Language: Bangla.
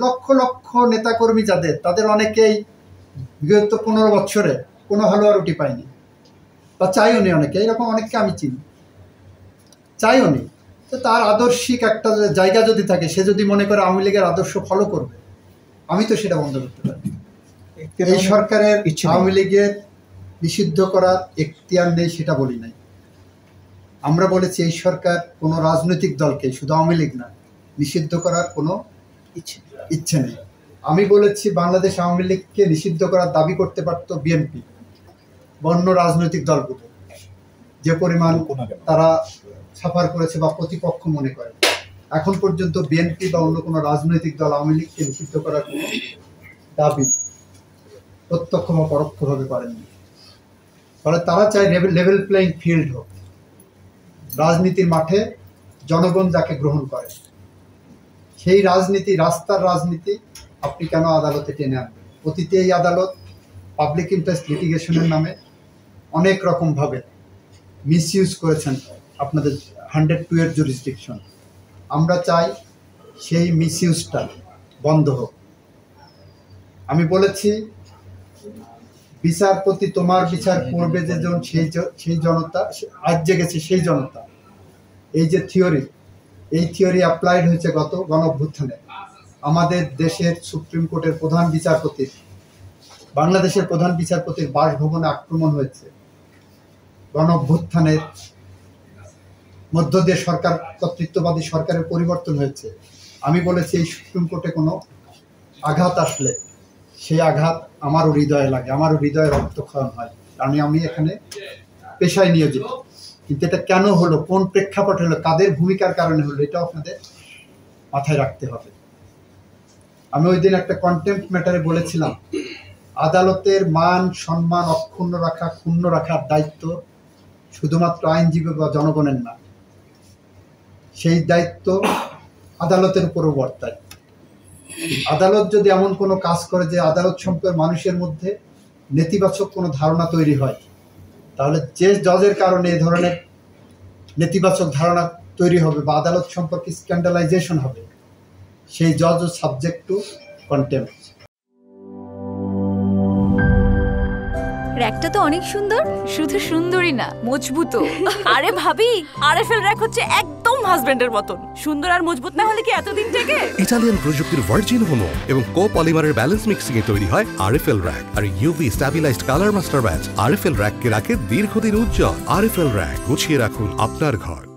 লক্ষ লক্ষ নেতাকর্মী যাদের, তাদের অনেকেই বিগত 15 বছরে কোনো হালুয়া রুটি পায়নি বা চাইও নি, অনেকে এরকম অনেককে আমি চিনি, চাইও নি। তো তার আদর্শিক একটা জায়গা যদি থাকে, সে যদি মনে করে আওয়ামী লীগের আদর্শ ফলো করবে, আমি তো সেটা বন্ধ করতে পারি। এই সরকারের আওয়ামী লীগের নিষিদ্ধ করার এখতিয়ার নেই সেটা বলি নাই। আমরা বলেছি এই সরকার কোনো রাজনৈতিক দলকে, শুধু আওয়ামী লীগ না, নিষিদ্ধ করার কোনো ইচ্ছে নেই। আমি বলেছি বাংলাদেশ আওয়ামী লীগকে নিষিদ্ধ করার দাবি করতে পারতো বিএনপি বা অন্য রাজনৈতিক দলগুলো, যে পরিমাণ তারা সাফার করেছে বা প্রতিপক্ষ মনে করে। এখন পর্যন্ত বিএনপি বা অন্য কোনো রাজনৈতিক দল আওয়ামী লীগকে নিষিদ্ধ করার কোনো দাবি প্রত্যক্ষ বা পরোক্ষভাবে করেননি। ফলে তারা চায় লেভেল প্লেইং ফিল্ড হোক, রাজনীতির মাঠে জনগণ যাকে গ্রহণ করে সেই রাজনীতি, রাস্তার রাজনীতি আপনি কেন আদালতে টেনে আনবেন? অতীতে এই আদালত পাবলিক ইন্টারেস্ট লিটিগেশনের নামে অনেক রকমভাবে মিসইউজ করেছেন আপনাদের 102 এর জুরিসডিকশন। আমরা চাই সেই মিসইউজটা বন্ধ হোক। আমি বলেছি বিচারপতি তোমার বিচার করবে যে জন, সেই জনতা আজ জেগেছে, সেই জনতা। এই যে থিওরি, এই থিওরি অ্যাপ্লাইড হয়েছে গত গণঅভ্যুত্থানে। আমাদের দেশের সুপ্রিম কোর্টের প্রধান বিচারপতির, বাংলাদেশের প্রধান বিচারপতির বাসভবনে আক্রমণ হয়েছে। গণঅভ্যুত্থানের মধ্য দিয়ে সরকার, কর্তৃত্ববাদী সরকারের পরিবর্তন হয়েছে। আমি বলেছি এই সুপ্রিম কোর্টে কোনো আঘাত আসলে সেই আঘাত আমারও হৃদয়ে লাগে, আমারও হৃদয়ে রক্তক্ষরণ হয়, কারণ আমি এখানে পেশায় নিয়োজিত। কিন্তু এটা কেন হলো, কোন প্রেক্ষাপট হলো, কাদের ভূমিকার কারণে হলো, এটা আপনাদের মাথায় রাখতে হবে। আমি ওই দিন একটা কন্টেম্পট ম্যাটারে বলেছিলাম, আদালতের মান সম্মান অক্ষুণ্ণ রাখা, ক্ষুণ্ণ রাখার দায়িত্ব শুধুমাত্র আইনজীবী বা জনগণের না, সেই দায়িত্ব আদালতের উপরও বর্তায়। আদালত যদি এমন কোনো কাজ করে যে আদালত সম্পর্কে মানুষের মধ্যে নেতিবাচক কোনো ধারণা তৈরি হয়, তাহলে যে জজের কারণে এই ধরনের নেতিবাচক ধারণা তৈরি হবে বা আদালত সম্পর্কে স্ক্যান্ডালাইজেশন হবে, সেই জজ সাবজেক্ট টু কন্টেম্পট। র‍্যাকটা তো অনেক সুন্দর। শুধু সুন্দরই না, মজবুতও। আরে ভাবি, আরএফএল র‍্যাক হচ্ছে একদম হাজবেন্ডের মতন। সুন্দর আর মজবুত না হলে কি এতদিন থেকে? ইতালিয়ান প্রযুক্তির ভার্জিন হোমো এবং কো-পলিমারের ব্যালেন্স মিক্সিং এ তৈরি হয় আরএফএল র‍্যাক। আর UV stabilised colour master batch RFL র‍্যাককে রাখে দীর্ঘদিন উজ্জ্বল। আরএফএল র‍্যাক, গুছিয়ে রাখুন আপনার ঘর।